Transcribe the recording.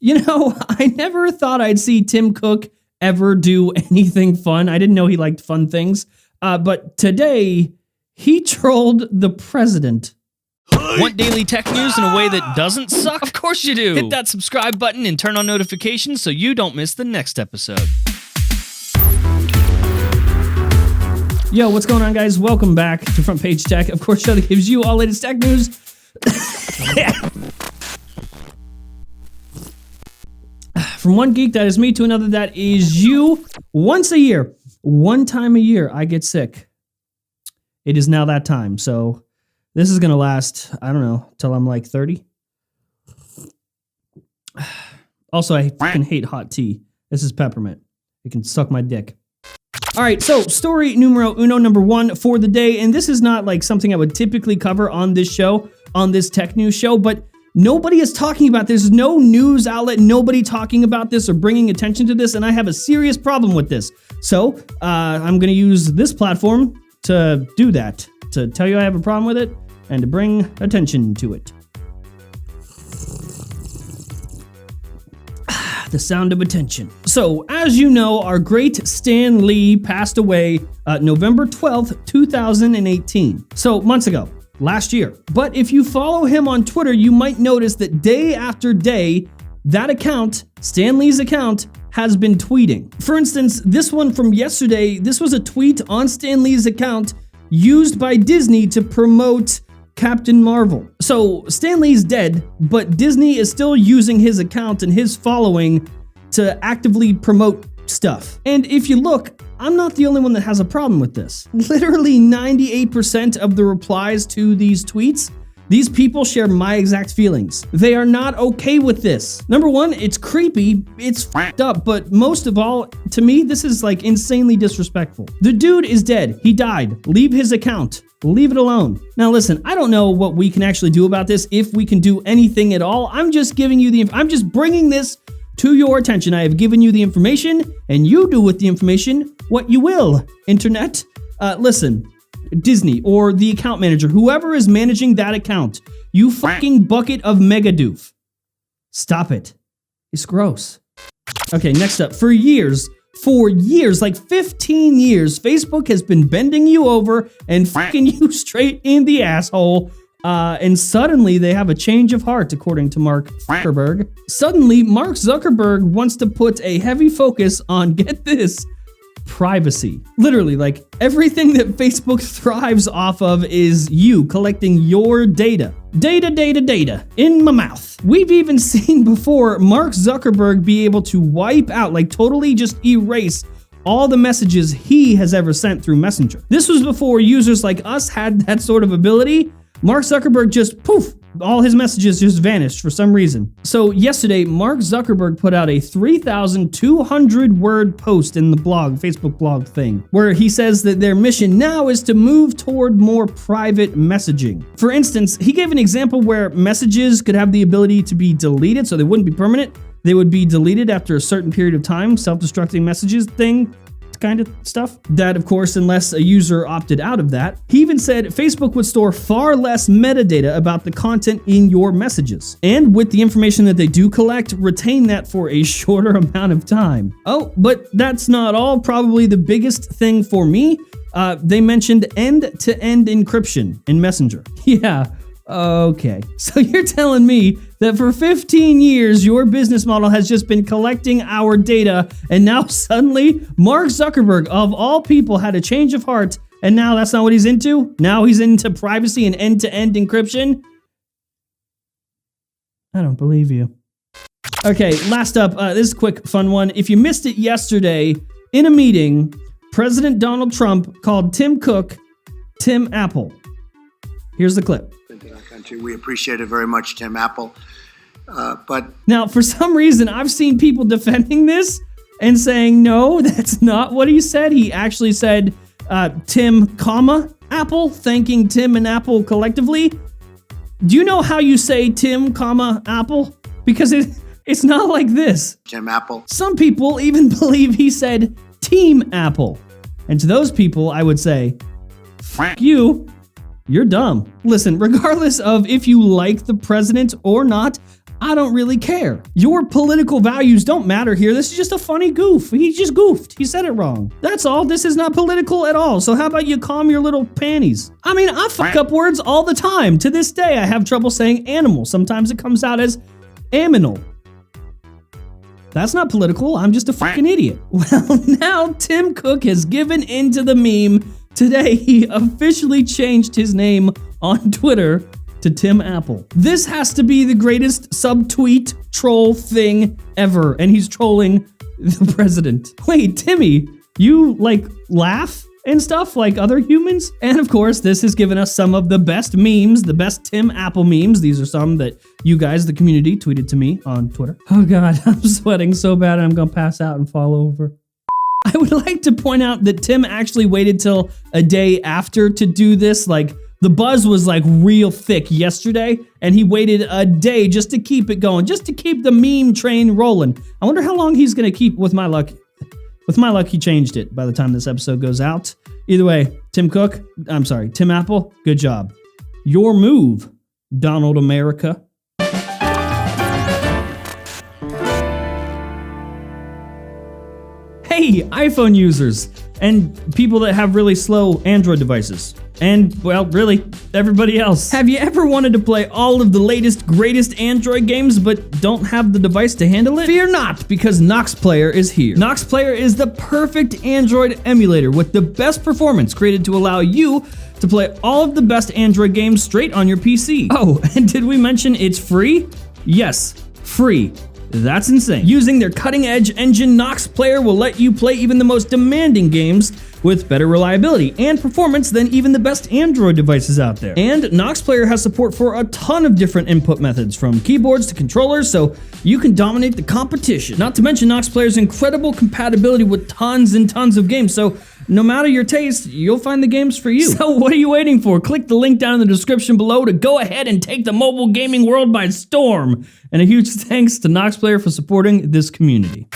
I never thought I'd see Tim Cook ever do anything fun. I didn't know he liked fun things. But today, he trolled the president. Want daily tech news in a way that doesn't suck? Of course you do. Hit that subscribe button and turn on notifications so you don't miss the next episode. Yo, what's going on, guys? Welcome back to Front Page Tech. Of course, show that gives you all latest tech news. From one geek, that is me, to another, that is you. Once a year, one time a year, I get sick. It is now that time, so this is going to last, I don't know, till I'm like 30. Also, I fucking hate hot tea. This is peppermint. It can suck my dick. All right, so story numero uno, number one for the day, and this is not like something I would typically cover on this show, on this tech news show, but nobody is talking about this. There's no news outlet, nobody talking about this or bringing attention to this, and I have a serious problem with this. So I'm going to use this platform to do that, to tell you I have a problem with it and to bring attention to it. The sound of attention. So, as you know, our great Stan Lee passed away November 12th, 2018. So, months ago. Last year. But if you follow him on Twitter, you might notice that day after day, that account, Stan Lee's account, has been tweeting. For instance, this one from yesterday, this was a tweet on Stan Lee's account used by Disney to promote Captain Marvel. So Stan Lee's dead, but Disney is still using his account and his following to actively promote stuff. And if you look, I'm not the only one that has a problem with this. Literally 98% of the replies to these tweets, these people share my exact feelings. They are not okay with this. Number one, it's creepy, it's fucked up, but most of all, to me, this is like insanely disrespectful. The dude is dead. He died. Leave his account. Leave it alone. Now listen, I don't know what we can actually do about this, if we can do anything at all. I'm just giving you I'm just bringing this to your attention. I have given you the information, and you do with the information what you will, internet. Listen, Disney or the account manager, whoever is managing that account, you fucking bucket of megadoof. Stop it. It's gross. Okay, next up. For years, like 15 years, Facebook has been bending you over and fucking you straight in the asshole. And suddenly they have a change of heart, according to Mark Zuckerberg. Suddenly, Mark Zuckerberg wants to put a heavy focus on, get this, privacy. Literally, like everything that Facebook thrives off of is you collecting your data. Data in my mouth. We've even seen before Mark Zuckerberg be able to wipe out, like totally just erase all the messages he has ever sent through Messenger. This was before users like us had that sort of ability. Mark Zuckerberg just poof, all his messages just vanished for some reason. So yesterday, Mark Zuckerberg put out a 3,200 word post in the blog, Facebook blog thing, where he says that their mission now is to move toward more private messaging. For instance, he gave an example where messages could have the ability to be deleted, so they wouldn't be permanent. They would be deleted after a certain period of time, self-destructing messages thing. Kind of stuff. That, of course, unless a user opted out of that. He even said Facebook would store far less metadata about the content in your messages. And with the information that they do collect, retain that for a shorter amount of time. Oh, but that's not all. Probably the biggest thing for me, they mentioned end-to-end encryption in Messenger. Yeah. Okay, so you're telling me that for 15 years, your business model has just been collecting our data, and now suddenly Mark Zuckerberg, of all people, had a change of heart, and now that's not what he's into? Now he's into privacy and end-to-end encryption? I don't believe you. Okay, last up, this is a quick, fun one. If you missed it yesterday, in a meeting, President Donald Trump called Tim Cook Tim Apple. Here's the clip. We appreciate it very much, Tim Apple. But now, for some reason, I've seen people defending this and saying, no, that's not what he said. He actually said Tim, Apple, thanking Tim and Apple collectively. Do you know how you say Tim, Apple? Because it's not like this. Tim Apple. Some people even believe he said Team Apple. And to those people, I would say, fuck you. You're dumb. Listen, regardless of if you like the president or not, I don't really care. Your political values don't matter here. This is just a funny goof. He just goofed. He said it wrong. That's all. This is not political at all. So how about you calm your little panties? I mean, I fuck up words all the time. To this day, I have trouble saying animal. Sometimes it comes out as aminal. That's not political. I'm just a fucking idiot. Well, now Tim Cook has given in to the meme. Today, he officially changed his name on Twitter to Tim Apple. This has to be the greatest subtweet troll thing ever, and he's trolling the president. Wait, Timmy, you like laugh and stuff like other humans? And of course, this has given us some of the best memes, the best Tim Apple memes. These are some that you guys, the community, tweeted to me on Twitter. Oh God, I'm sweating so bad I'm gonna pass out and fall over. I would like to point out that Tim actually waited till a day after to do this. Like, the buzz was like real thick yesterday, and he waited a day just to keep it going, just to keep the meme train rolling. I wonder how long he's gonna keep. With my luck, he changed it by the time this episode goes out. Either way, Tim Apple, good job. Your move, Donald America. Hey, iPhone users and people that have really slow Android devices. And, well, really, everybody else. Have you ever wanted to play all of the latest, greatest Android games but don't have the device to handle it? Fear not, because Knox Player is here. Knox Player is the perfect Android emulator with the best performance created to allow you to play all of the best Android games straight on your PC. Oh, and did we mention it's free? Yes, free. That's insane. Using their cutting-edge engine, Knox Player will let you play even the most demanding games with better reliability and performance than even the best Android devices out there. And Knox Player has support for a ton of different input methods, from keyboards to controllers, so you can dominate the competition. Not to mention Knox Player's incredible compatibility with tons and tons of games, so no matter your taste, you'll find the games for you. So what are you waiting for? Click the link down in the description below to go ahead and take the mobile gaming world by storm. And a huge thanks to Knox Player for supporting this community.